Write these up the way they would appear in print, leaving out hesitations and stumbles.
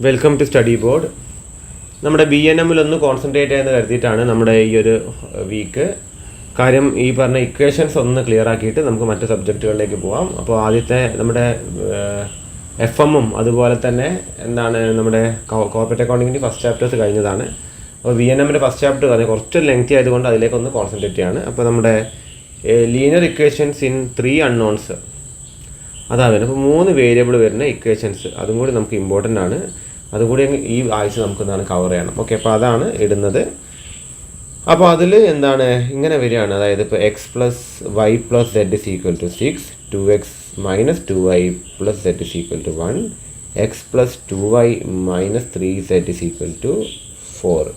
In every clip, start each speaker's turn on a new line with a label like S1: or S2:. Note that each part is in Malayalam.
S1: Welcome to study board. നമ്മുടെ BNM ഒന്ന് കോൺസെൻട്രേറ്റ് ചെയ്യാൻ കരുതിയിട്ടാണ് നമ്മുടെ ഈ ഒരു വീക്ക്. കാര്യം ഈ പറഞ്ഞ ഇക്വേഷൻസ് ഒന്ന് ക്ലിയർ ആക്കിയിട്ട് നമുക്ക് മറ്റ് സബ്ജക്റ്റുകളിലേക്ക് പോകാം. അപ്പോൾ ആദ്യത്തെ നമ്മുടെ FM അതുപോലെ തന്നെ എന്താണ് നമ്മുടെ കോർപ്പറേറ്റ് അക്കൗണ്ടിങ്ങിൻ്റെ ഫസ്റ്റ് ചാപ്റ്റേഴ്സ് കഴിഞ്ഞതാണ്. അപ്പോൾ BNMൻ്റെ ഫസ്റ്റ് ചാപ്റ്റർ പറഞ്ഞാൽ കുറച്ച് ലെങ്തി ആയതുകൊണ്ട് അതിലേക്കൊന്ന് കോൺസെൻട്രേറ്റ് ചെയ്യാണ്. അപ്പോൾ നമ്മുടെ ലീനിയർ ഇക്വേഷൻസ് ഇൻ 3 അൺനോൺസ് അതാണ്. അപ്പോൾ 3 വേരിയബിൾ വരുന്ന ഇക്വേഷൻസ്, അതും കൂടി നമുക്ക് ഇമ്പോർട്ടൻ്റ് ആണ്. അതുകൂടി ഈ ആഴ്ച നമുക്ക് എന്താണ് കവർ ചെയ്യണം. ഓക്കെ, അപ്പോൾ അതാണ് ഇടുന്നത്. അപ്പോൾ അതിൽ എന്താണ് ഇങ്ങനെ വരികയാണ്, അതായത് ഇപ്പോൾ x + y + z = 6, 2x - 2y + z = 1, x + 2y - 3z = 4.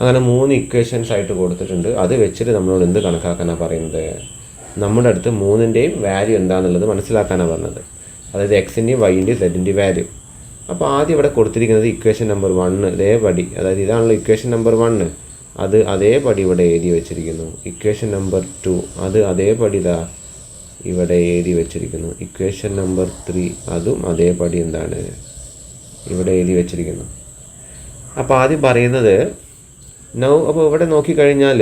S1: അങ്ങനെ 3 ഇക്വേഷൻസ് ആയിട്ട് കൊടുത്തിട്ടുണ്ട്. അത് വെച്ചിട്ട് നമ്മളോട് എന്ത് കണക്കാക്കാനാണ് പറയുന്നത്? നമ്മുടെ അടുത്ത് 3ൻ്റെയും വാല്യൂ എന്താണെന്നുള്ളത് മനസ്സിലാക്കാനാണ് പറഞ്ഞത്. അതായത് എക്സിൻ്റെയും വൈൻ്റെയും സെഡിൻ്റെയും വാല്യൂ. അപ്പോൾ ആദ്യം ഇവിടെ കൊടുത്തിരിക്കുന്നത് ഇക്വേഷൻ നമ്പർ 1 അതേപടി, അതായത് ഇതാണല്ലോ ഇക്വേഷൻ നമ്പർ 1, അത് അതേപടി ഇവിടെ എഴുതി വെച്ചിരിക്കുന്നു. ഇക്വേഷൻ നമ്പർ 2 അത് അതേപടി ഇതാ ഇവിടെ എഴുതി വെച്ചിരിക്കുന്നു. ഇക്വേഷൻ നമ്പർ 3 അതും അതേപടി എന്താണ് ഇവിടെ എഴുതി വെച്ചിരിക്കുന്നു. അപ്പോൾ ആദ്യം പറയുന്നത് അപ്പോൾ ഇവിടെ നോക്കിക്കഴിഞ്ഞാൽ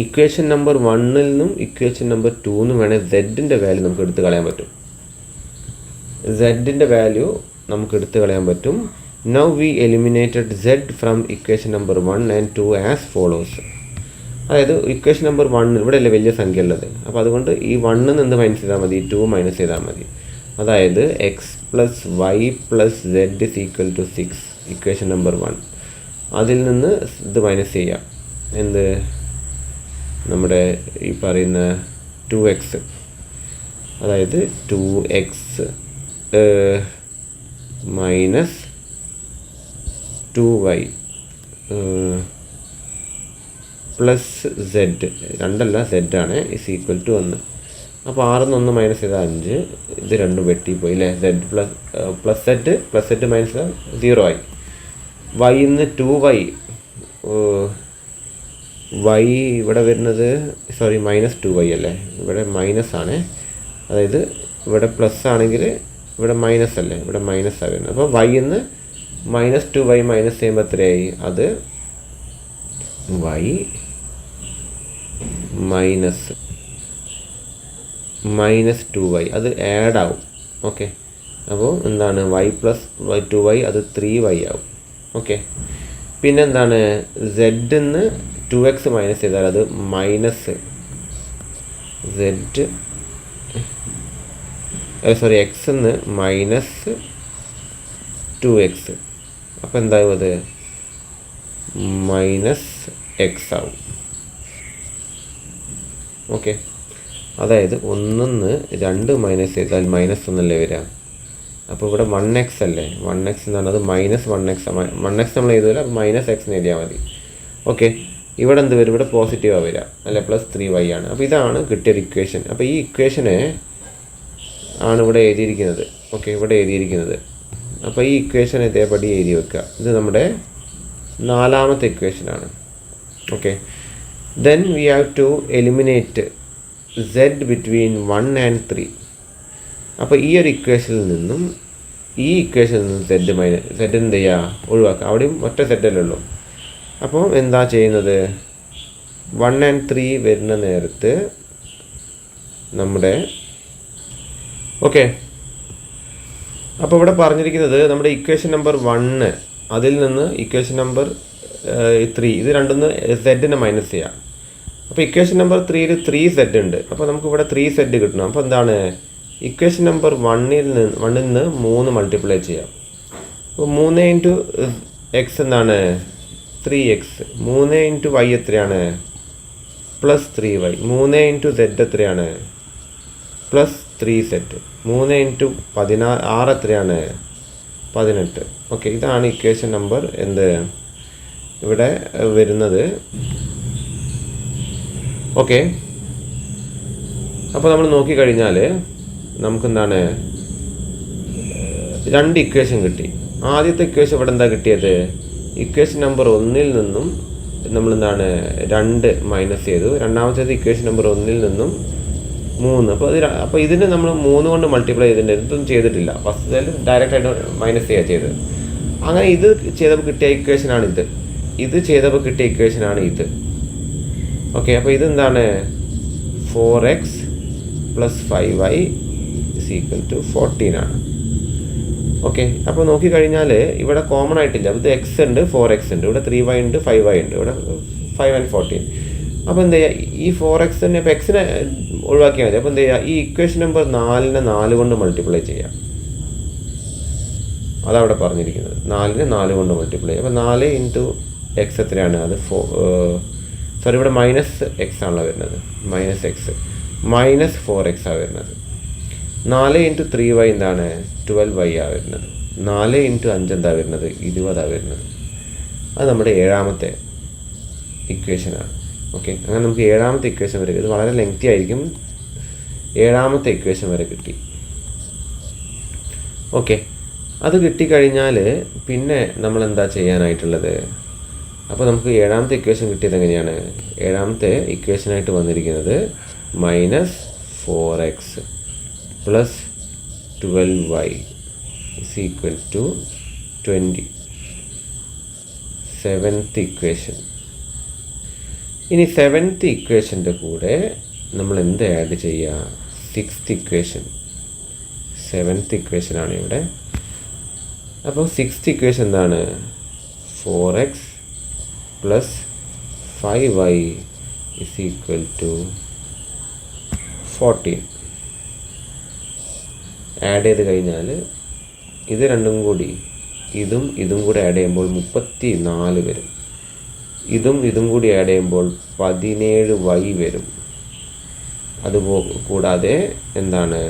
S1: ഇക്വേഷൻ നമ്പർ 1 നിന്നും ഇക്വേഷൻ നമ്പർ 2 നിന്നും വേണേൽ സെഡിൻ്റെ വാല്യൂ നമുക്ക് എടുത്ത് കളയാൻ പറ്റും. സെഡിൻ്റെ വാല്യൂ നമുക്ക് എടുത്ത് കളയാൻ പറ്റും. Now we eliminated z from equation number 1 and 2 as follows. അതായത് ഇക്വേഷൻ നമ്പർ 1 ഇവിടെ അല്ലേ വലിയ സംഖ്യ ഉള്ളത്. അപ്പോൾ അതുകൊണ്ട് ഈ 1 നിന്ന് മൈനസ് ചെയ്താൽ മതി, 2 മൈനസ് ചെയ്താൽ മതി. അതായത് x + y + z = 6 equation number 1. അതിൽ നിന്ന് ഇത് മൈനസ് ചെയ്യാം. എന്ത്? നമ്മുടെ ഈ പറയുന്ന 2x, അതായത് 2x minus 2y plus z, രണ്ടല്ല z ആണ്, = 1. അപ്പോൾ 6 1 മൈനസ് ചെയ്താൽ 5, ഇത് രണ്ടും വെട്ടിപ്പോയി അല്ലേ. z പ്ലസ് z മൈനസ് ചെയ്താൽ 0 ആയി. y 2y, y ഇവിടെ വരുന്നത് -2y അല്ലേ, ഇവിടെ മൈനസ് ആണ്. അതായത് ഇവിടെ പ്ലസ് ആണെങ്കിൽ ഇവിടെ മൈനസ് അല്ലേ, ഇവിടെ മൈനസ് ആണ് വരുന്നത്. അപ്പോൾ y -2y മൈനസ് ചെയ്യുമ്പോൾ എത്രയായി? അത് y -2y അത് ആഡ് ആവും. ഓക്കെ, അപ്പോൾ എന്താണ് y + 2y അത് 3y ആവും. ഓക്കെ, പിന്നെന്താണ് z ന്ന് 2x മൈനസ് ചെയ്താൽ അത് മൈനസ് x ന്ന് മൈനസ് 2x. അപ്പോൾ എന്താവും? അത് -x ആവും. ഓക്കെ, അതായത് 1 ന്ന് 2 മൈനസ് ചെയ്താൽ -1 അല്ലേ വരിക. അപ്പോൾ ഇവിടെ 1x അല്ലേ, 1x എന്നാണ്, അത് -1x. 1x നമ്മൾ എഴുതില്ല, -x എന്ന് എഴുതിയാൽ മതി. ഓക്കെ, ഇവിടെ എന്ത് വരും? ഇവിടെ പോസിറ്റീവാണ് വരിക അല്ലെ, +3y ആണ്. അപ്പോൾ ഇതാണ് കിട്ടിയൊരു ഇക്വേഷൻ. അപ്പോൾ ഈ ഇക്വേഷനെ ആണ് ഇവിടെ എഴുതിയിരിക്കുന്നത്. ഓക്കെ, ഇവിടെ എഴുതിയിരിക്കുന്നത്. അപ്പോൾ ഈ ഇക്വേഷൻ ഇതേപടി എഴുതി വെക്കുക. ഇത് നമ്മുടെ 4ാമത്തെ ഇക്വേഷനാണ്. Okay, then we have to eliminate z between 1 and 3. അപ്പോൾ ഈ ഒരു ഇക്വേഷനിൽ നിന്നും ഈ ഇക്വേഷനിൽ നിന്നും z എന്ത് ചെയ്യുക? ഒഴിവാക്കുക. അവിടെയും ഒറ്റ സെറ്റല്ലേ ഉള്ളൂ. അപ്പോൾ എന്താ ചെയ്യുന്നത്? 1 ആൻഡ് 3 വരുന്ന നേരത്ത് നമ്മുടെ ഓക്കെ, അപ്പോൾ ഇവിടെ പറഞ്ഞിരിക്കുന്നത് നമ്മുടെ ഇക്വേഷൻ നമ്പർ 1 അതിൽ നിന്ന് ഇക്വേഷൻ നമ്പർ 3 ഇത് രണ്ടൊന്ന് സെഡിനെ മൈനസ് ചെയ്യാം. അപ്പോൾ ഇക്വേഷൻ നമ്പർ 3ൽ 3z ഉണ്ട്. അപ്പോൾ നമുക്ക് ഇവിടെ 3z കിട്ടണം. അപ്പോൾ എന്താണ്? ഇക്വേഷൻ നമ്പർ 1ൽ നിന്ന് 3 മൾട്ടിപ്ലൈ ചെയ്യാം. അപ്പോൾ 3 × x എന്താണ്? 3x. 3 × y എത്രയാണ്? +3y. 3 × z എത്രയാണ്? +3z. 3 × 16 എത്രയാണ്? 18. ഓക്കെ, ഇതാണ് ഇക്വേഷൻ നമ്പർ എന്ത് ഇവിടെ വരുന്നത്. ഓക്കെ, അപ്പോൾ നമ്മൾ നോക്കിക്കഴിഞ്ഞാൽ നമുക്കെന്താണ് 2 ഇക്വേഷൻ കിട്ടി. ആദ്യത്തെ ഇക്വേഷൻ ഇവിടെ എന്താ കിട്ടിയത്? ഇക്വേഷൻ നമ്പർ 1ൽ നിന്നും നമ്മളെന്താണ് 2 മൈനസ് ചെയ്തു. രണ്ടാമത്തേത് ഇക്വേഷൻ നമ്പർ 1ൽ നിന്നും 3. അപ്പോൾ ഇതിന് നമ്മൾ 3 കൊണ്ട് മൾട്ടിപ്ലൈ ചെയ്തിട്ടുണ്ട്. ഇതൊന്നും ചെയ്തിട്ടില്ല. ഫസ്റ്റ് ഡയറക്റ്റായിട്ട് മൈനസ് ചെയ്യുക ചെയ്തത്. അങ്ങനെ ഇത് ചെയ്തപ്പോൾ കിട്ടിയ ഇക്വേഷനാണ് ഇത്. ഇത് ചെയ്തപ്പോൾ കിട്ടിയ ഇക്വേഷനാണ് ഇത്. ഓക്കെ, അപ്പോൾ ഇതെന്താണ്? 4x + 5y = 14 ആണ്. ഓക്കെ, അപ്പോൾ നോക്കിക്കഴിഞ്ഞാൽ ഇവിടെ കോമൺ ആയിട്ടില്ല. ഇത് x ഉണ്ട്, 4x ഉണ്ട്, ഇവിടെ 3y ഉണ്ട്, 5y ഉണ്ട്, ഇവിടെ 5 and 14. അപ്പോൾ എന്ത് ചെയ്യുക? ഈ 4x തന്നെ ഇപ്പോൾ എക്സിനെ ഒഴിവാക്കിയാൽ മതി. അപ്പോൾ എന്ത് ചെയ്യുക? ഈ ഇക്വേഷൻ നമ്പർ 4നെ 4 കൊണ്ട് മൾട്ടിപ്ലൈ ചെയ്യാം. അതവിടെ പറഞ്ഞിരിക്കുന്നത് 4നെ 4 കൊണ്ട് മൾട്ടിപ്ലൈ. അപ്പോൾ 4 × x എത്രയാണ്? അത് സോറി, ഇവിടെ -x ആണല്ലോ വരുന്നത്. -x -4x ആണ് വരുന്നത്. 4 × 3y എന്താണ്? 12y ആണ് വരുന്നത്. 4 × 5 എന്താ വരുന്നത്? 20 ആണ് വരുന്നത്. അത് നമ്മുടെ 7ാമത്തെ ഇക്വേഷനാണ്. ഓക്കെ, അങ്ങനെ നമുക്ക് 7ാമത്തെ ഇക്വേഷൻ വരെ, ഇത് വളരെ ലെങ്തി ആയിരിക്കും, 7ാമത്തെ ഇക്വേഷൻ വരെ കിട്ടി. ഓക്കെ, അത് കിട്ടിക്കഴിഞ്ഞാൽ പിന്നെ നമ്മൾ എന്താ ചെയ്യാനായിട്ടുള്ളത്? അപ്പോൾ നമുക്ക് 7ാമത്തെ ഇക്വേഷൻ കിട്ടിയത് എങ്ങനെയാണ്? 7ാമത്തെ ഇക്വേഷനായിട്ട് വന്നിരിക്കുന്നത് -4x + 12y = 20. 7th equation. ഇനി 7th ഇക്വേഷൻ്റെ കൂടെ നമ്മൾ എന്ത് ആഡ് ചെയ്യുക? 6th equation. 7th ഇക്വേഷനാണ് ഇവിടെ. അപ്പോൾ 6th ഇക്വേഷൻ എന്താണ്? 4x + 5y = 14. ആഡ് ചെയ്ത് കഴിഞ്ഞാൽ ഇത് രണ്ടും കൂടി ഇതും കൂടി ആഡ് ചെയ്യുമ്പോൾ 34 വരും. ഇതും കൂടി ആഡ് ചെയ്യുമ്പോൾ 17y വരും. കൂടാതെ എന്താണ്?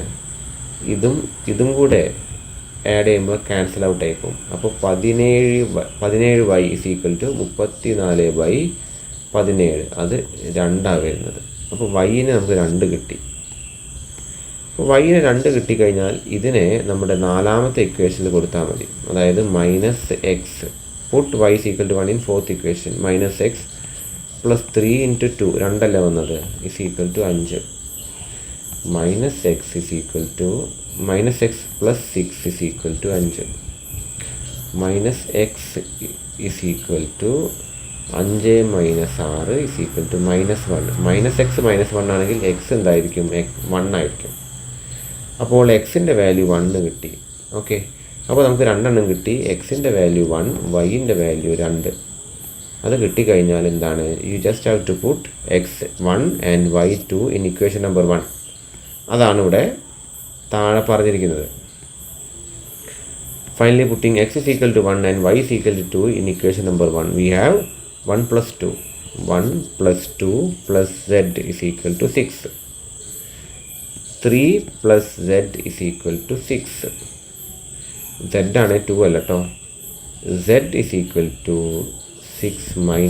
S1: ഇതും കൂടെ ആഡ് ചെയ്യുമ്പോൾ ക്യാൻസൽ ഔട്ട് ആയിപ്പോവും. അപ്പോൾ 17y = 34/17. അത് 2 വരുന്നത്. അപ്പോൾ y-നെ നമുക്ക് 2 കിട്ടി. അപ്പോൾ y-നെ 2 കിട്ടിക്കഴിഞ്ഞാൽ ഇതിനെ നമ്മുടെ 4ാമത്തെ ഇക്വേഷനിൽ കൊടുത്താൽ മതി. അതായത് -x. Put y = 1 in 4th equation. -x + 3 × 2, 2 അല്ലേ വന്നത്, = 5. -x + 6 = 5. -x = 5 -6 -1. -x -1 ആണെങ്കിൽ x എന്തായിരിക്കും? 1 ആയിരിക്കും. അപ്പോൾ എക്സിൻ്റെ വാല്യൂ 1 കിട്ടി. ഓക്കെ, അപ്പോൾ നമുക്ക് 2 കിട്ടി. എക്സിൻ്റെ വാല്യൂ 1, വൈൻ്റെ വാല്യൂ 2. അത് കിട്ടിക്കഴിഞ്ഞാൽ എന്താണ്? You just have to put x1 and y2 in equation number 1. അതാണ് ഇവിടെ താഴെ പറഞ്ഞിരിക്കുന്നത്. Finally putting x = 1 and y = 2 in equation number 1, we have 1 + 2. 1 + 2 + z = 6. 3 + z = 6. z ആണ് 2 അല്ല കേട്ടോ. z = 6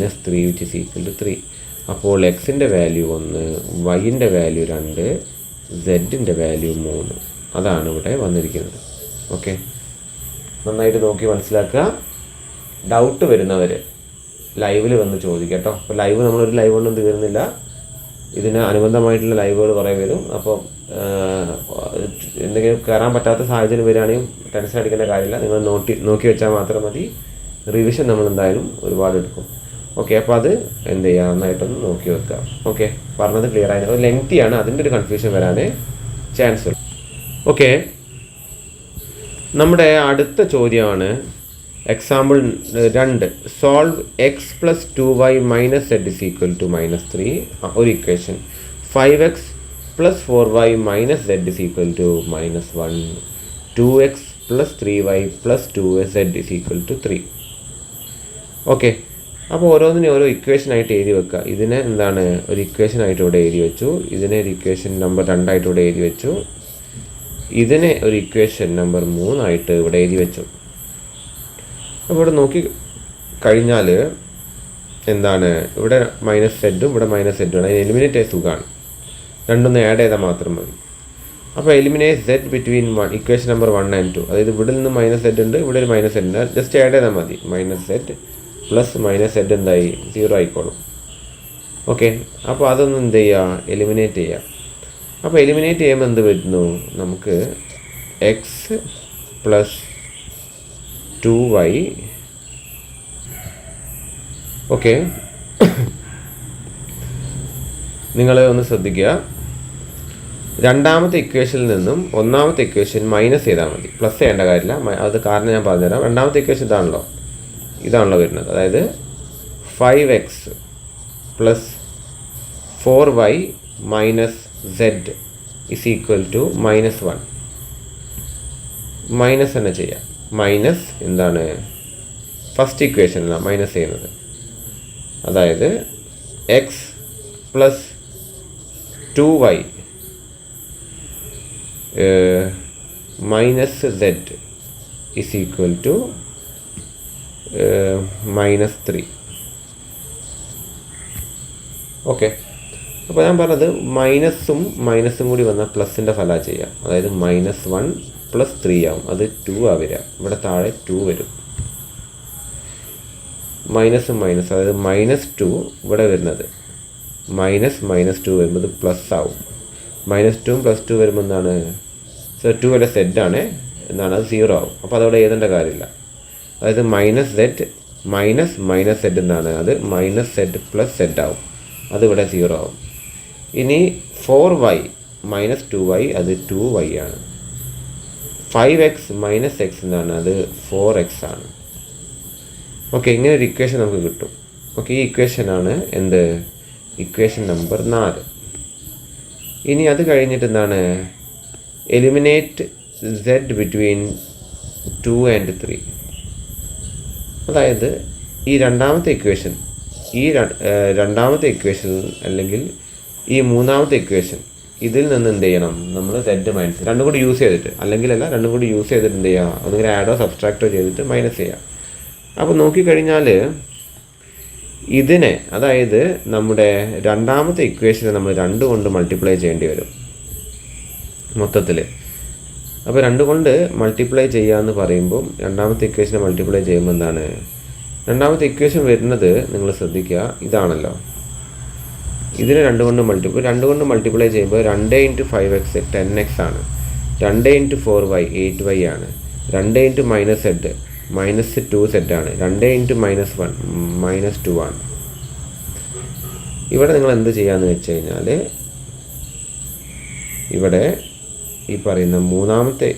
S1: - 3 = 3. അപ്പോൾ എക്സിൻ്റെ വാല്യൂ 1, വൈൻ്റെ വാല്യൂ 2, സെഡിൻ്റെ വാല്യൂ 3. അതാണ് ഇവിടെ വന്നിരിക്കുന്നത്. ഓക്കെ, നന്നായിട്ട് നോക്കി മനസ്സിലാക്കുക. ഡൗട്ട് വരുന്നവർ ലൈവിൽ വന്ന് ചോദിക്കുക കേട്ടോ. അപ്പോൾ നമ്മളൊരു ലൈവ് കൊണ്ടും തീരുന്നില്ല. ഇതിന് അനുബന്ധമായിട്ടുള്ള ലൈവുകൾ കുറേ വരും. അപ്പോൾ എന്തെങ്കിലും കയറാൻ പറ്റാത്ത സാഹചര്യം വരികയാണെങ്കിൽ ടെൻഷൻ അടിക്കേണ്ട കാര്യമില്ല. നിങ്ങൾ നോക്കി വെച്ചാൽ മാത്രം മതി. റിവിഷൻ നമ്മൾ എന്തായാലും ഒരുപാട് എടുക്കും. ഓക്കെ, അപ്പോൾ അത് എന്ത് ചെയ്യുക? നന്നായിട്ടൊന്ന് നോക്കി വെക്കുക. ഓക്കെ, പറഞ്ഞത് ക്ലിയർ ആയത്. അത് ലെങ്തിയാണ്, അതിൻ്റെ ഒരു കൺഫ്യൂഷൻ വരാനേ ചാൻസ് ഉള്ളൂ. ഓക്കെ, നമ്മുടെ അടുത്ത ചോദ്യമാണ് example 2. Solve x + 2y - z = -3. ഒരു equation. 5x + 4y - z = -1. 2x + 3y + 2z = 3. Okay, അപ്പോൾ ഓരോന്നിനും ഓരോ ഇക്വേഷനായിട്ട് എഴുതി വെക്കുക. ഇതിനെ എന്താണ്? ഒരു ഇക്വേഷനായിട്ട് ഇവിടെ എഴുതി വെച്ചു. ഇതിനെ ഒരു ഇക്വേഷൻ നമ്പർ 2 ആയിട്ട് ഇവിടെ എഴുതി വെച്ചു. ഇതിനെ ഒരു ഇക്വേഷൻ നമ്പർ 3 ആയിട്ട് ഇവിടെ എഴുതി വെച്ചു. അപ്പോൾ ഇവിടെ നോക്കി കഴിഞ്ഞാൽ എന്താണ്? ഇവിടെ -z ഇവിടെ -z ആണ്. അതിന് എലിമിനേറ്റ് ആയ സുഖമാണ്. രണ്ടൊന്ന് ആഡ് ചെയ്താൽ മാത്രം മതി. അപ്പോൾ eliminate z between equation number 1 and 2. അതായത് ഇവിടെ നിന്ന് -z ഉണ്ട്, ഇവിടെ ഒരു -z ഉണ്ട്. ജസ്റ്റ് ആഡ് ചെയ്താൽ മതി. -z + -z എന്തായി? 0 ആയിക്കോളും. ഓക്കെ, അപ്പോൾ അതൊന്ന് എന്ത് ചെയ്യുക? എലിമിനേറ്റ് ചെയ്യുക. അപ്പോൾ എലിമിനേറ്റ് ചെയ്യുമ്പോൾ എന്ത് വരുന്നു, നമുക്ക് എക്സ് പ്ലസ് 2y. ഓക്കെ, നിങ്ങൾ ഒന്ന് ശ്രദ്ധിക്കുക. രണ്ടാമത്തെ ഇക്വേഷനിൽ നിന്നും ഒന്നാമത്തെ ഇക്വേഷൻ മൈനസ് ചെയ്താൽ മതി, പ്ലസ് ചെയ്യേണ്ട കാര്യമില്ല. അത് കാരണം ഞാൻ പറഞ്ഞുതരാം. രണ്ടാമത്തെ ഇക്വേഷൻ ഇതാണല്ലോ വരുന്നത്. അതായത് 5x plus 4y minus z is equal to -1. Minus തന്നെ ചെയ്യാം. മൈനസ് എന്താണ്, ഫസ്റ്റ് ഇക്വേഷനിലാണ് മൈനസ് ചെയ്യുന്നത്. അതായത് x plus 2y minus z is equal to -3. Okay, അപ്പോൾ ഞാൻ പറഞ്ഞത് മൈനസും കൂടി വന്നാൽ പ്ലസിൻ്റെ ഫലം ചെയ്യാം. അതായത് -1 പ്ലസ് 3 ആവും. അത് 2 വരിക. ഇവിടെ താഴെ 2 വരും. മൈനസും അതായത് -2 ഇവിടെ വരുന്നത് -2 വരുമ്പോൾ ഇത് പ്ലസ് ആവും. -2 പ്ലസ് 2 വരുമ്പോൾ എന്താണ്, 2 വരെ സെഡ് ആണ് എന്നാണ്, അത് 0 ആവും. അപ്പോൾ അതവിടെ എഴുതേണ്ട കാര്യമില്ല. അതായത് മൈനസ് സെഡ് എന്നാണ്, അത് -z പ്ലസ് സെഡ് ആവും. അതിവിടെ 0 ആവും. ഇനി 4y മൈനസ് 2y, അത് 2y ആണ്. 5x മൈനസ് x എന്നാണ്, അത് 4x ആണ്. ഓക്കെ, ഇങ്ങനെ ഒരു ഇക്വേഷൻ നമുക്ക് കിട്ടും. ഓക്കെ, ഈ ഇക്വേഷനാണ് എന്ത്, ഇക്വേഷൻ നമ്പർ 4. ഇനി അത് കഴിഞ്ഞിട്ട് എന്താണ്, എലിമിനേറ്റ് z ബിറ്റ്വീൻ 2 and 3. അതായത് ഈ രണ്ടാമത്തെ ഇക്വേഷൻ അല്ലെങ്കിൽ ഈ മൂന്നാമത്തെ ഇക്വേഷൻ, ഇതിൽ നിന്ന് എന്ത് ചെയ്യണം, നമ്മൾ z മൈനസ് രണ്ടും കൂടി യൂസ് ചെയ്തിട്ട്, രണ്ടും കൂടി യൂസ് ചെയ്തിട്ട് എന്ത് ചെയ്യുക, ഒന്നുകിൽ ആഡോ സബ്സ്ട്രാക്റ്റോ ചെയ്തിട്ട് മൈനസ് ചെയ്യുക. അപ്പോൾ നോക്കിക്കഴിഞ്ഞാൽ ഇതിനെ, അതായത് നമ്മുടെ രണ്ടാമത്തെ ഇക്വേഷനെ നമ്മൾ 2 കൊണ്ട് മൾട്ടിപ്ലൈ ചെയ്യേണ്ടി വരും മൊത്തത്തിൽ. അപ്പോൾ 2 കൊണ്ട് മൾട്ടിപ്ലൈ ചെയ്യുകയെന്ന് പറയുമ്പം രണ്ടാമത്തെ ഇക്വേഷനെ മൾട്ടിപ്ലൈ ചെയ്യുമ്പോൾ എന്താണ്, രണ്ടാമത്തെ ഇക്വേഷൻ വരുന്നത് നിങ്ങൾ ശ്രദ്ധിക്കുക, ഇതാണല്ലോ. ഇതിന് 2 കൊണ്ട് മൾട്ടിപ്ലൈ ചെയ്യുമ്പോൾ 2 × 5x 10x ആണ്. 2 × 4y 8y ആണ്. 2 × -z -2z ആണ്. 2 × -1 -2 ആണ്. ഇവിടെ നിങ്ങൾ എന്ത് ചെയ്യാന്ന് വെച്ച് കഴിഞ്ഞാൽ, ഇവിടെ ഈ പറയുന്ന മൂന്നാമത്തെ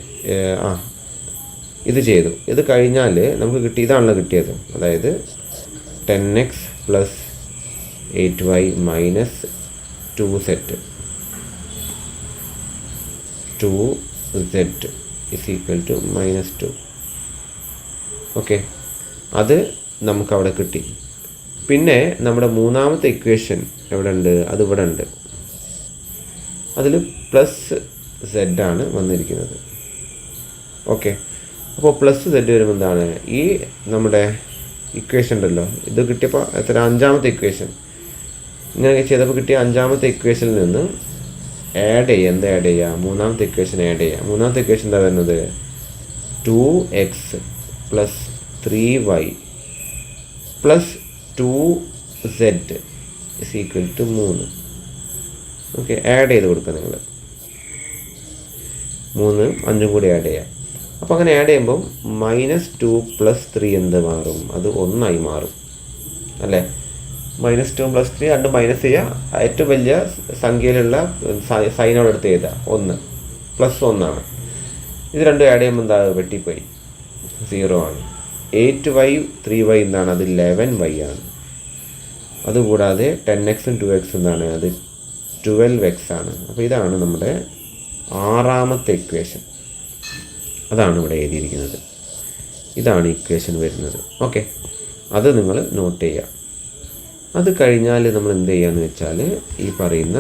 S1: ഇത് ചെയ്തു. ഇത് കഴിഞ്ഞാൽ നമുക്ക് ഇതാണല്ലോ കിട്ടിയത്. അതായത് 10x plus 8y minus 2z is equal to -2. Okay, അത് നമുക്കവിടെ കിട്ടി. പിന്നെ നമ്മുടെ മൂന്നാമത്തെ ഇക്വേഷൻ എവിടെ ഉണ്ട്, അതിവിടെ ഉണ്ട്. അതിൽ പ്ലസ് z ആണ് വന്നിരിക്കുന്നത്. ഓക്കെ, അപ്പോൾ പ്ലസ് z വരുമ്പോൾ എന്താണ്, ഈ നമ്മുടെ ഇക്വേഷൻ ഉണ്ടല്ലോ, ഇത് കിട്ടിയപ്പോൾ അഞ്ചാമത്തെ ഇക്വേഷൻ ഇങ്ങനെ ചെയ്തപ്പോൾ കിട്ടിയ അഞ്ചാമത്തെ ഇക്വേഷനിൽ നിന്ന് ആഡ് ചെയ്യുക, മൂന്നാമത്തെ ഇക്വേഷൻ ആഡ് ചെയ്യുക. മൂന്നാമത്തെ ഇക്വേഷൻ എന്താ വരുന്നത്, 2x plus 3y plus 2z is equal to 3. Okay, add ചെയ്ത് കൊടുക്കുക നിങ്ങൾ. 3 5 കൂടി ആഡ് ചെയ്യാം. അപ്പോൾ അങ്ങനെ ആഡ് ചെയ്യുമ്പം -2 പ്ലസ് 3 എന്ത് മാറും, അത് 1 ആയി മാറും അല്ലേ. -2 പ്ലസ് 3 രണ്ട് മൈനസ് ചെയ്യുക. ഏറ്റവും വലിയ സംഖ്യയിലുള്ള സൈനോട് എടുത്ത് ചെയ്താൽ 1 പ്ലസ് 1 ആണ്. ഇത് രണ്ടും ആഡ് ചെയ്യുമ്പോൾ എന്താ, വെട്ടിപ്പോയി, 0 ആണ്. 8y 3y എന്താണ്, അത് 11y ആണ്. അതുകൂടാതെ 10x 2x എന്താണ്, അത് 12x ആണ്. അപ്പോൾ ഇതാണ് നമ്മുടെ ആറാമത്തെ ഇക്വേഷൻ. അതാണ് ഇവിടെ എഴുതിയിരിക്കുന്നത്. ഇതാണ് ഇക്വേഷൻ വരുന്നത്. ഓക്കെ, അത് നിങ്ങൾ നോട്ട് ചെയ്യുക. അത് കഴിഞ്ഞാൽ നമ്മൾ എന്ത് ചെയ്യാന്ന് വെച്ചാൽ, ഈ പറയുന്ന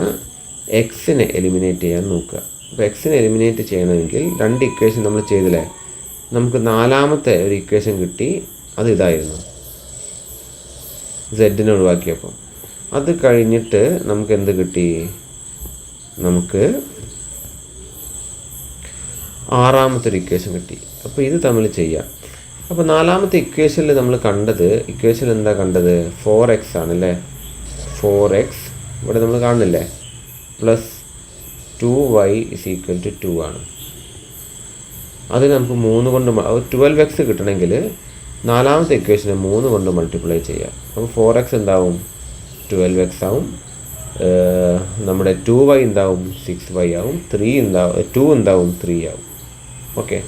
S1: എക്സിനെ എലിമിനേറ്റ് ചെയ്യാൻ നോക്കുക. അപ്പോൾ എക്സിനെ എലിമിനേറ്റ് ചെയ്യണമെങ്കിൽ 2 ഇക്വേഷൻ നമ്മൾ ചെയ്തില്ലേ, നമുക്ക് നാലാമത്തെ ഒരു ഇക്വേഷൻ കിട്ടി. അത് ഇതായിരുന്നു, സെഡിനെ ഒഴിവാക്കിയപ്പോൾ. അത് കഴിഞ്ഞിട്ട് നമുക്ക് എന്ത് കിട്ടി, നമുക്ക് ആറാമത്തെ ഒരു ഇക്വേഷൻ കിട്ടി. അപ്പോൾ ഇത് തമ്മിൽ ചെയ്യാം. അപ്പോൾ നാലാമത്തെ ഇക്വേഷനിൽ നമ്മൾ ഇക്വേഷൻ എന്താ കണ്ടത്, 4x ആണല്ലേ. 4x ഇവിടെ നമ്മൾ കാണുന്നില്ലേ, പ്ലസ് 2y = 2 ആണ്. അത് നമുക്ക് 3 കൊണ്ട് 12x കിട്ടണമെങ്കിൽ നാലാമത്തെ ഇക്വേഷനെ 3 കൊണ്ട് മൾട്ടിപ്ലൈ ചെയ്യാം. അപ്പോൾ 4x എന്താവും? 12x ആവും. നമ്മുടെ 2y എന്താവും? 6y ആവും. 2 എന്താവും? 3 ആവും. ഓക്കെ,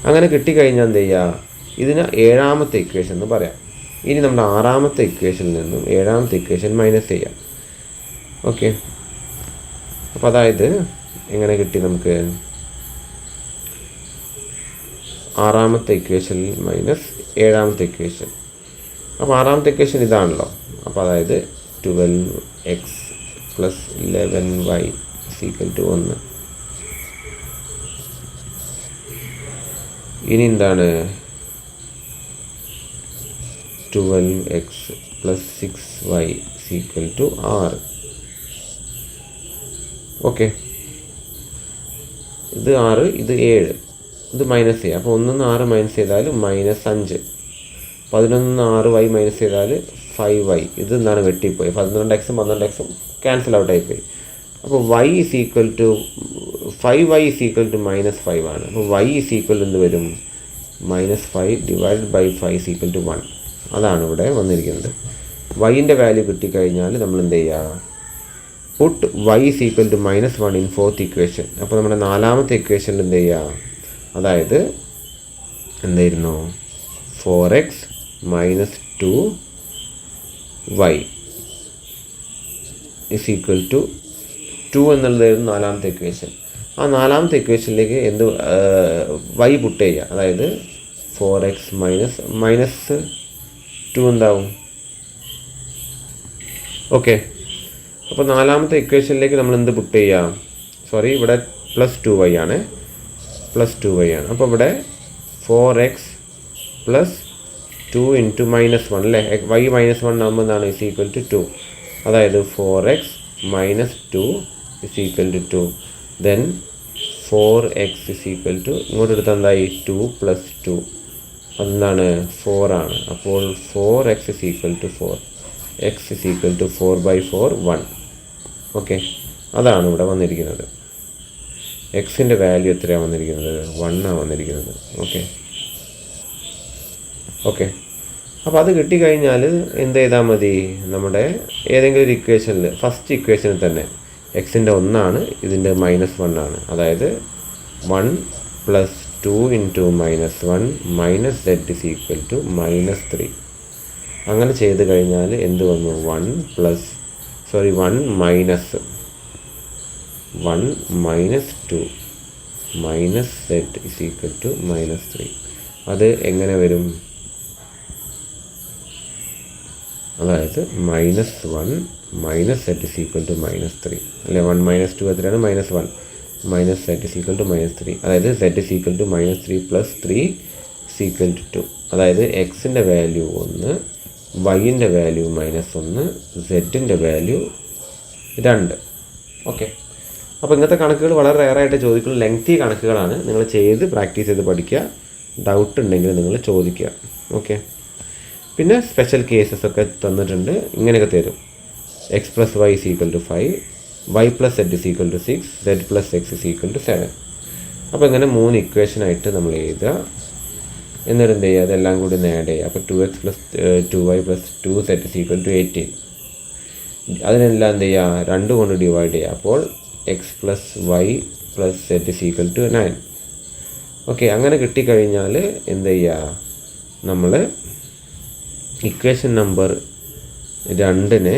S1: അങ്ങനെ കിട്ടിക്കഴിഞ്ഞാൽ എന്ത് ചെയ്യുക? ഇതിന് ഏഴാമത്തെ ഇക്വേഷൻ എന്ന് പറയാം. ഇനി നമ്മുടെ ആറാമത്തെ ഇക്വേഷനിൽ നിന്നും ഏഴാമത്തെ ഇക്വേഷൻ മൈനസ് ചെയ്യാം. ഓക്കെ, അപ്പോൾ അതായത് എങ്ങനെ കിട്ടി നമുക്ക്? ആറാമത്തെ ഇക്വേഷനിൽ മൈനസ് ഏഴാമത്തെ ഇക്വേഷൻ. അപ്പോൾ ആറാമത്തെ ഇക്വേഷൻ ഇതാണല്ലോ. അപ്പോൾ അതായത് 12x + 11y = 1. ഇനി എന്താണ്? 12x + 6y = 6. ഓക്കെ, ഇത് 6, ഇത് 7, ഇത് മൈനസ് ചെയ്യുക. അപ്പോൾ 1 നിന്ന് 6 മൈനസ് ചെയ്താൽ -5. 11 നിന്ന് 6y മൈനസ് ചെയ്താൽ 5y. ഇത് എന്താണ്? വെട്ടിപ്പോയി. 12x-ഉം 12x-ഉം ക്യാൻസൽ ഔട്ട് ആയിപ്പോയി. അപ്പോൾ y = 5y = -5 ആണ്. അപ്പോൾ y = എന്ത് വരും? -5 / 5 = 1. അതാണ് ഇവിടെ വന്നിരിക്കുന്നത്. വൈൻ്റെ വാല്യൂ കിട്ടിക്കഴിഞ്ഞാൽ നമ്മൾ എന്ത് ചെയ്യുക? Put y = -1 in fourth equation. അപ്പോൾ നമ്മുടെ നാലാമത്തെ ഇക്വേഷനിൽ എന്ത് ചെയ്യുക? അതായത് എന്തായിരുന്നു? 4x - 2y = 2 എന്നുള്ളതായിരുന്നു നാലാമത്തെ ഇക്വേഷൻ. ആ നാലാമത്തെ ഇക്വേഷനിലേക്ക് എന്ത് y പുട്ട് ചെയ്യുക. അതായത് 4x - 2 എന്താവും? ഓക്കെ, അപ്പോൾ നാലാമത്തെ ഇക്വേഷനിലേക്ക് നമ്മൾ എന്ത് പുട്ട് ചെയ്യുക? സോറി, ഇവിടെ +2y ആണ്. അപ്പോൾ ഇവിടെ 4x + 2 × -1 അല്ലേ? y -1 ആകുമ്പോൾ എന്താണ്? = 2. അതായത് 4x - 2 = 2. ദെൻ 4x = ഇങ്ങോട്ട് എടുത്താൽ എന്തായി? 2 + 2 അതെന്താണ്? 4 ആണ്. അപ്പോൾ 4x = 4. x = 4/4 1. ഓക്കെ, അതാണ് ഇവിടെ വന്നിരിക്കുന്നത്. എക്സിൻ്റെ വാല്യൂ എത്രയാണ് വന്നിരിക്കുന്നത്? 1 ആണ് വന്നിരിക്കുന്നത്. ഓക്കെ, അപ്പോൾ അത് കിട്ടിക്കഴിഞ്ഞാൽ എന്ത് ചെയ്താൽ മതി? നമ്മുടെ ഏതെങ്കിലും ഒരു ഇക്വേഷനിൽ ഫസ്റ്റ് ഇക്വേഷനിൽ തന്നെ എക്സിൻ്റെ 1 ആണ്, ഇതിൻ്റെ -1 ആണ്. അതായത് 1 + 2 × -1 - z = -3. അങ്ങനെ ചെയ്ത് കഴിഞ്ഞാൽ എന്ത് വന്നു? 1 - 2 - z = -3. അത് എങ്ങനെ വരും? അതായത് -1 - z = -3 അല്ലെ? 1 - 2 എത്രയാണ്? -1 - z = -3. അതായത് z = -3 + 3 = 2. അതായത് എക്സിൻ്റെ വാല്യൂ 1, വൈൻ്റെ വാല്യൂ -1, സെഡിൻ്റെ വാല്യൂ 2. ഓക്കെ, അപ്പോൾ ഇങ്ങനത്തെ കണക്കുകൾ വളരെ റെയറായിട്ട് ചോദിക്കുന്ന ലെങ്തി കണക്കുകളാണ്. നിങ്ങൾ ചെയ്ത് പ്രാക്ടീസ് ചെയ്ത് പഠിക്കുക. ഡൗട്ട് ഉണ്ടെങ്കിൽ നിങ്ങൾ ചോദിക്കുക. ഓക്കെ, പിന്നെ സ്പെഷ്യൽ കേസസ് ഒക്കെ തന്നിട്ടുണ്ട്. ഇങ്ങനെയൊക്കെ തരും. x + y = 5, y + z = 6, z + x = 7. അപ്പോൾ ഇങ്ങനെ 3 ഇക്വേഷനായിട്ട് നമ്മൾ എഴുതുക. എന്നിട്ട് എന്ത് ചെയ്യുക? അതെല്ലാം കൂടി ആഡ് ചെയ്യുക. അപ്പോൾ 2x + 2y + 2z = 18. അതിനെല്ലാം എന്ത് ചെയ്യുക? 2 കൊണ്ട് ഡിവൈഡ് ചെയ്യുക. അപ്പോൾ x + y + z = 9. ഓക്കെ, അങ്ങനെ കിട്ടിക്കഴിഞ്ഞാൽ എന്ത് ചെയ്യുക? നമ്മൾ ഇക്വേഷൻ നമ്പർ 2നെ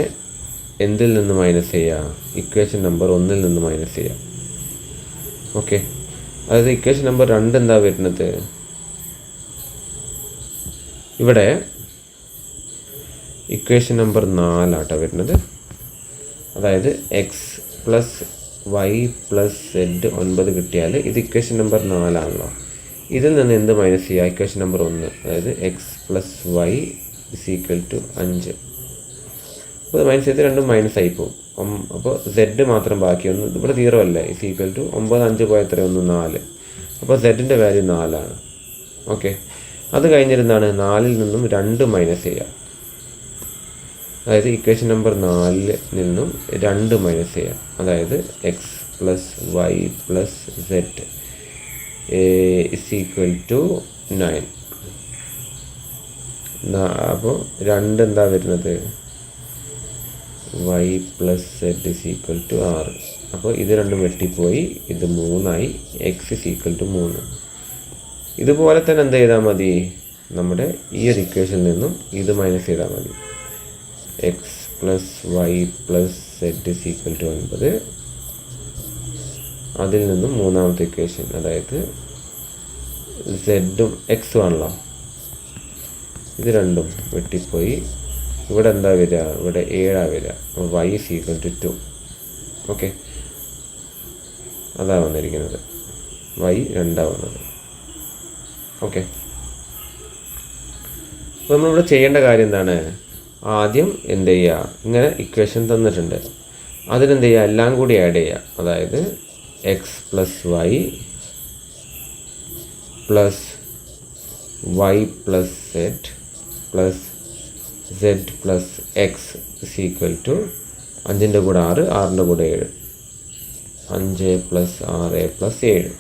S1: എന്തിൽ നിന്ന് മൈനസ് ചെയ്യുക? ഇക്വേഷൻ നമ്പർ 1ൽ നിന്ന് മൈനസ് ചെയ്യുക. ഓക്കെ, അതായത് ഇക്വേഷൻ നമ്പർ 2 എന്താ വരുന്നത്? ഇവിടെ ഇക്വേഷൻ നമ്പർ 4 ആട്ടോ വരുന്നത്. അതായത് x + y + z 9 കിട്ടിയാൽ ഇത് ഇക്വേഷൻ നമ്പർ 4 ആണല്ലോ. ഇതിൽ നിന്ന് എന്ത് മൈനസ് ചെയ്യുക? ഇക്വേഷൻ നമ്പർ 1, അതായത് x + y = 5. അപ്പോൾ ഇത് മൈനസ് ചെയ്ത് രണ്ടും മൈനസ് ആയി പോകും. അപ്പോൾ z മാത്രം ബാക്കി വന്നു. ഇവിടെ 0 അല്ലേ? = 9, 5 പോയ എത്ര വന്നു? 4. അപ്പോൾ z-ൻ്റെ വാല്യൂ 4 ആണ്. ഓക്കെ, അത് കഴിഞ്ഞിരുന്നാണ് 4ൽ നിന്നും 2 മൈനസ് ചെയ്യുക. അതായത് ഇക്വേഷൻ നമ്പർ 4ൽ നിന്നും 2 മൈനസ് ചെയ്യുക. അതായത് x plus y plus z is equal to 9. അപ്പോൾ 2 എന്താ വരുന്നത്? Y plus z is equal to 6. അപ്പോൾ ഇത് രണ്ടും വെട്ടിപ്പോയി, ഇത് 3 എക്സ് ഇസ് ഈക്വൽ ടു 3. ഇതുപോലെ തന്നെ എന്ത് ചെയ്താൽ മതി? നമ്മുടെ ഈ ഒരു ഇക്വേഷനിൽ നിന്നും ഇത് മൈനസ് ചെയ്താൽ മതി. X plus y plus z is equal to 9. അതിൽ നിന്നും മൂന്നാമത്തെ ഇക്വേഷൻ, അതായത് സെഡും എക്സും ആണല്ലോ, ഇത് രണ്ടും വെട്ടിപ്പോയി. ഇവിടെ എന്താ വരിക? ഇവിടെ 7 വരിക. Y is equal to 2. Okay, അതാണ് വന്നിരിക്കുന്നത്. വൈ 2 വന്നത്. ഓക്കെ, അപ്പോൾ നമ്മളിവിടെ ചെയ്യേണ്ട കാര്യം എന്താണ്? ആദ്യം എന്ത് ചെയ്യുക? ഇങ്ങനെ ഇക്വേഷൻ തന്നിട്ടുണ്ട്, അതിനെന്ത് ചെയ്യുക? എല്ലാം കൂടി ആഡ് ചെയ്യുക. അതായത് x plus y plus y plus z plus z plus x is equal to 5ൻ്റെ കൂടെ 6, 6ൻ്റെ കൂടെ 7, 5 പ്ലസ് 6 പ്ലസ് 7.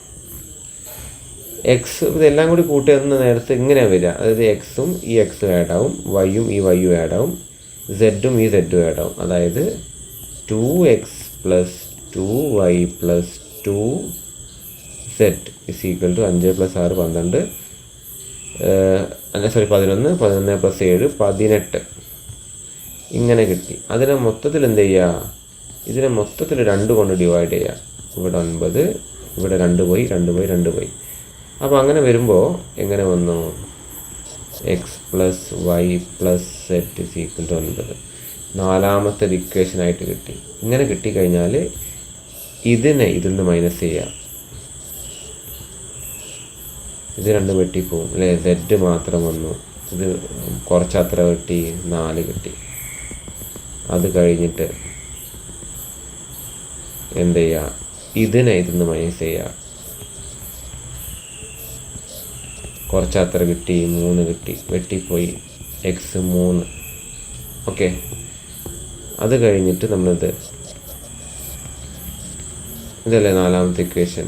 S1: എക്സ് ഇതെല്ലാം കൂടി കൂട്ടുന്ന നേരത്ത് ഇങ്ങനെയാണ് വരിക. അതായത് എക്സും ഈ എക്സും ആഡ് ആവും, വൈയും ഈ വൈയും ആഡ് ആവും, സെഡും ഈ സെഡും ആഡ് ആവും. അതായത് 2x plus 2y plus 2z is equal to 5 plus 6 12, 11, 11 plus 7 18. ഇങ്ങനെ കിട്ടി. അതിനെ മൊത്തത്തിൽ എന്ത് ചെയ്യുക? ഇതിനെ മൊത്തത്തിൽ 2 കൊണ്ട് ഡിവൈഡ് ചെയ്യുക. ഇവിടെ 9, ഇവിടെ 2 പോയി, 2 പോയി, 2 പോയി. അപ്പോൾ അങ്ങനെ വരുമ്പോൾ എങ്ങനെ വന്നു? X plus y plus z is equal to 9. നാലാമത്തെ ഇക്വേഷനായിട്ട് കിട്ടി. ഇങ്ങനെ കിട്ടിക്കഴിഞ്ഞാൽ ഇതിൽ നിന്ന് മൈനസ് ചെയ്യുക. ഇത് 2 വെട്ടിപ്പോവും അല്ലേ? സെഡ് മാത്രം വന്നു, ഇത് കുറച്ചത്ര കിട്ടി, 4 കിട്ടി. അത് കഴിഞ്ഞിട്ട് എന്ത് ചെയ്യുക? ഇതിൽ നിന്ന് മൈനസ് ചെയ്യുക. കുറച്ചത്ര കിട്ടി, 3 കിട്ടി, വെട്ടിപ്പോയി, എക്സ് 3. ഓക്കെ, അത് കഴിഞ്ഞിട്ട് നമ്മളിത്, ഇതല്ലേ നാലാമത്തെ ഇക്വേഷൻ.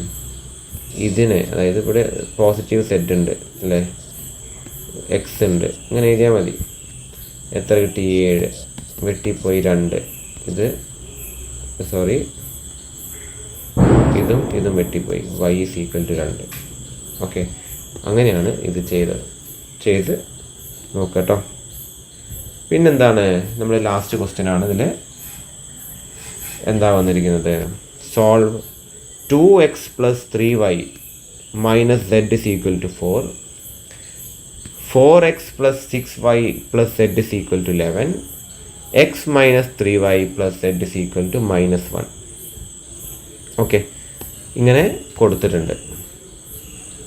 S1: ഇതിനെ, അതായത് ഇവിടെ പോസിറ്റീവ് സെഡ് ഉണ്ട് അല്ലേ, എക്സ് ഉണ്ട്, ഇങ്ങനെ എഴുതിയാൽ മതി. എത്ര കിട്ടി? 7. വെട്ടിപ്പോയി 2. ഇതും വെട്ടിപ്പോയി. Y is equal to 2. Okay, അങ്ങനെയാണ് ഇത് ചെയ്ത് നോക്കട്ടോ. പിന്നെന്താണ്? നമ്മുടെ ലാസ്റ്റ് ക്വസ്റ്റ്യൻ ആണ്. ഇതിൽ എന്താ വന്നിരിക്കുന്നത്? Solve 2x plus 3y minus z is equal to 4, 4x plus 6y plus z is equal to 11, x minus 3y plus z is equal to -1. Okay, ഇങ്ങനെ കൊടുത്തിട്ടുണ്ട്.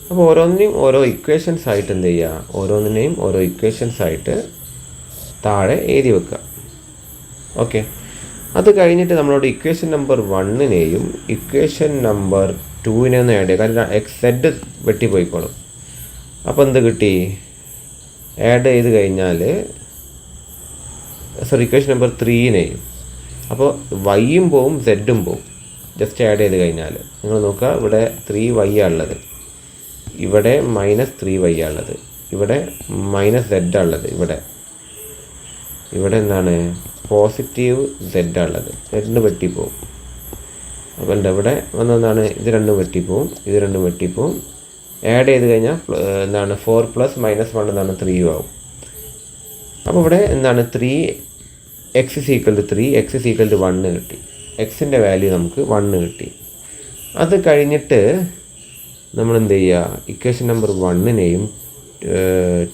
S1: അപ്പോൾ ഓരോന്നിനെയും ഓരോ ഇക്വേഷൻസ് ആയിട്ട് എന്ത് ചെയ്യുക? ഓരോന്നിനെയും ഓരോ ഇക്വേഷൻസ് ആയിട്ട് താഴെ എഴുതി വെക്കുക. ഓക്കെ, അത് കഴിഞ്ഞിട്ട് നമ്മളോട് ഇക്വേഷൻ നമ്പർ 1നെയും ഇക്വേഷൻ നമ്പർ 2നെ ഒന്ന് ആഡ് ചെയ്യുക. കാരണം എക്സ് സെഡ് വെട്ടിപ്പോയിക്കോളും. അപ്പോൾ എന്ത് കിട്ടി? ആഡ് ചെയ്ത് കഴിഞ്ഞാൽ ഇക്വേഷൻ നമ്പർ 3നെയും, അപ്പോൾ വൈയും പോവും സെഡും പോവും. ജസ്റ്റ് ആഡ് ചെയ്ത് കഴിഞ്ഞാൽ നിങ്ങൾ നോക്കുക, ഇവിടെ 3y ഉള്ളത്, ഇവിടെ -3y ഉള്ളത്, ഇവിടെ -z ഉള്ളത്, ഇവിടെ എന്താണ്? പോസിറ്റീവ് z ഉള്ളത്. സെഡ് വെട്ടിപ്പോവും. അപ്പോൾ ഇവിടെ വന്നതാണ്, ഇത് 2 വെട്ടിപ്പോവും, ഇത് 2 വെട്ടിപ്പോവും. ആഡ് ചെയ്ത് കഴിഞ്ഞാൽ എന്താണ്? 4 + -1 എന്താണ്? 3 ആവും. അപ്പോൾ ഇവിടെ എന്താണ്? 3x = 3, x = 1 കിട്ടി. എക്സിൻ്റെ വാല്യൂ നമുക്ക് 1 കിട്ടി. അത് കഴിഞ്ഞിട്ട് നമ്മൾ എന്ത് ചെയ്യുക? ഇക്വേഷൻ നമ്പർ 1നെയും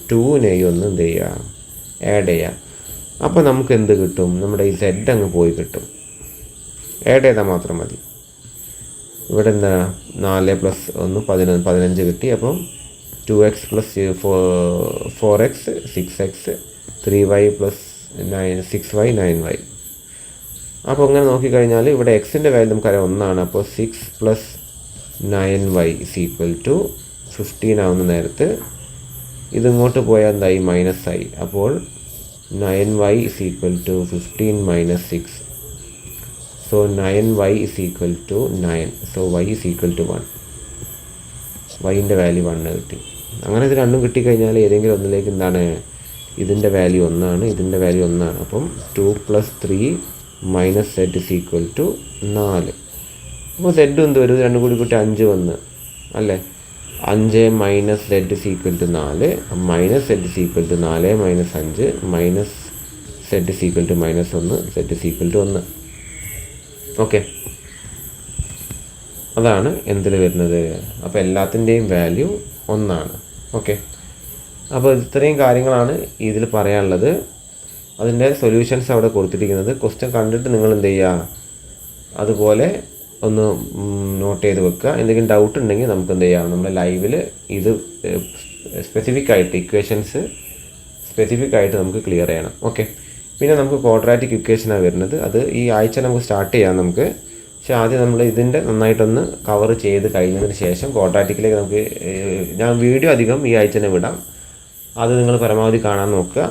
S1: 2നെയും ഒന്ന് എന്ത് ചെയ്യുക? ആഡ് ചെയ്യുക. അപ്പോൾ നമുക്ക് എന്ത് കിട്ടും? നമ്മുടെ ഈ സെഡ് അങ്ങ് പോയി കിട്ടും. ആഡ് ചെയ്താൽ മാത്രം മതി. ഇവിടെ എന്താ? 4 + 1 15 കിട്ടി. അപ്പം 2x + 4x 6x, 3y + 6y 9y. അപ്പോൾ അങ്ങനെ നോക്കിക്കഴിഞ്ഞാൽ ഇവിടെ എക്സിൻ്റെ വാല്യൂ നമുക്കറിയാം 1 ആണ്. അപ്പോൾ 6 + 9y = 15 ആവുന്ന നേരത്ത് ഇതിങ്ങോട്ട് പോയാൽ എന്തായി? -ആയി. അപ്പോൾ 9y = 15 - 6, so 9y is equal to 9. So y is equal to 1. വൈൻ്റെ വാല്യൂ 1 കിട്ടി. അങ്ങനെ ഇത് രണ്ടും കിട്ടിക്കഴിഞ്ഞാൽ ഏതെങ്കിലും ഒന്നിലേക്ക് എന്താണ്, ഇതിൻ്റെ വാല്യൂ 1 ആണ്, ഇതിൻ്റെ വാല്യൂ 1 ആണ്. അപ്പം 2 + 3 - z is equal to 4. അപ്പോൾ z എന്ത് വരും, രണ്ടും കൂടി കൂട്ടി 5 വന്ന് അല്ലേ. 5 - z is equal to 4, - z is equal to 4 - 5 - z is equal to -1, z is equal to 1. Okay, അതാണ് എന്തിൽ വരുന്നത്. അപ്പോൾ എല്ലാത്തിൻ്റെയും വാല്യൂ 1 ആണ്. ഓക്കെ, അപ്പോൾ ഇത്രയും കാര്യങ്ങളാണ് ഇതിൽ പറയാനുള്ളത്. അതിൻ്റെ സൊല്യൂഷൻസ് അവിടെ കൊടുത്തിരിക്കുന്നത്. ക്വസ്റ്റ്യൻ കണ്ടിട്ട് നിങ്ങൾ എന്ത് ചെയ്യുക, അതുപോലെ ഒന്ന് നോട്ട് ചെയ്ത് വെക്കുക. എന്തെങ്കിലും ഡൗട്ട് ഉണ്ടെങ്കിൽ നമുക്ക് എന്ത് ചെയ്യാം, നമ്മുടെ ലൈവിൽ ഇത് സ്പെസിഫിക് ആയിട്ട് ഇക്വേഷൻസ് സ്പെസിഫിക് ആയിട്ട് നമുക്ക് ക്ലിയർ ചെയ്യണം. ഓക്കെ, പിന്നെ നമുക്ക് ക്വാഡ്രാറ്റിക് ഇക്വേഷനാണ് വരുന്നത്. അത് ഈ ആഴ്ച നമുക്ക് സ്റ്റാർട്ട് ചെയ്യാം നമുക്ക്. പക്ഷേ ആദ്യം നമ്മൾ ഇതിൻ്റെ നന്നായിട്ടൊന്ന് കവർ ചെയ്ത് കഴിഞ്ഞതിന് ശേഷം ക്വാഡ്രാറ്റിക്കിലേക്ക് നമുക്ക് ഞാൻ വീഡിയോ അധികം ഈ ആഴ്ച തന്നെ വിടാം. അത് നിങ്ങൾ പരമാവധി കാണാൻ നോക്കുക.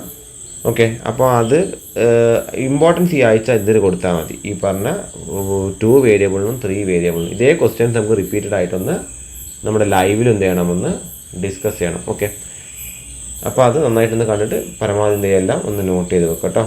S1: ഓക്കെ, അപ്പോൾ അത് ഇമ്പോർട്ടൻസ് ഈ ആഴ്ച ഇതിൽ കൊടുത്താൽ മതി. ഈ പറഞ്ഞ 2 വേരിയബിളിനും 3 വേരിയബിളിനും ഇതേ ക്വസ്റ്റ്യൻസ് നമുക്ക് റിപ്പീറ്റഡ് ആയിട്ടൊന്ന് നമ്മുടെ ലൈവിൽ എന്ത് ചെയ്യണമെന്ന് ഡിസ്കസ് ചെയ്യണം. ഓക്കെ, അപ്പോൾ അത് നന്നായിട്ടൊന്ന് കണ്ടിട്ട് പരമാവധി എന്ത് ചെയ്യെല്ലാം ഒന്ന് നോട്ട് ചെയ്ത് വെക്കാം കേട്ടോ.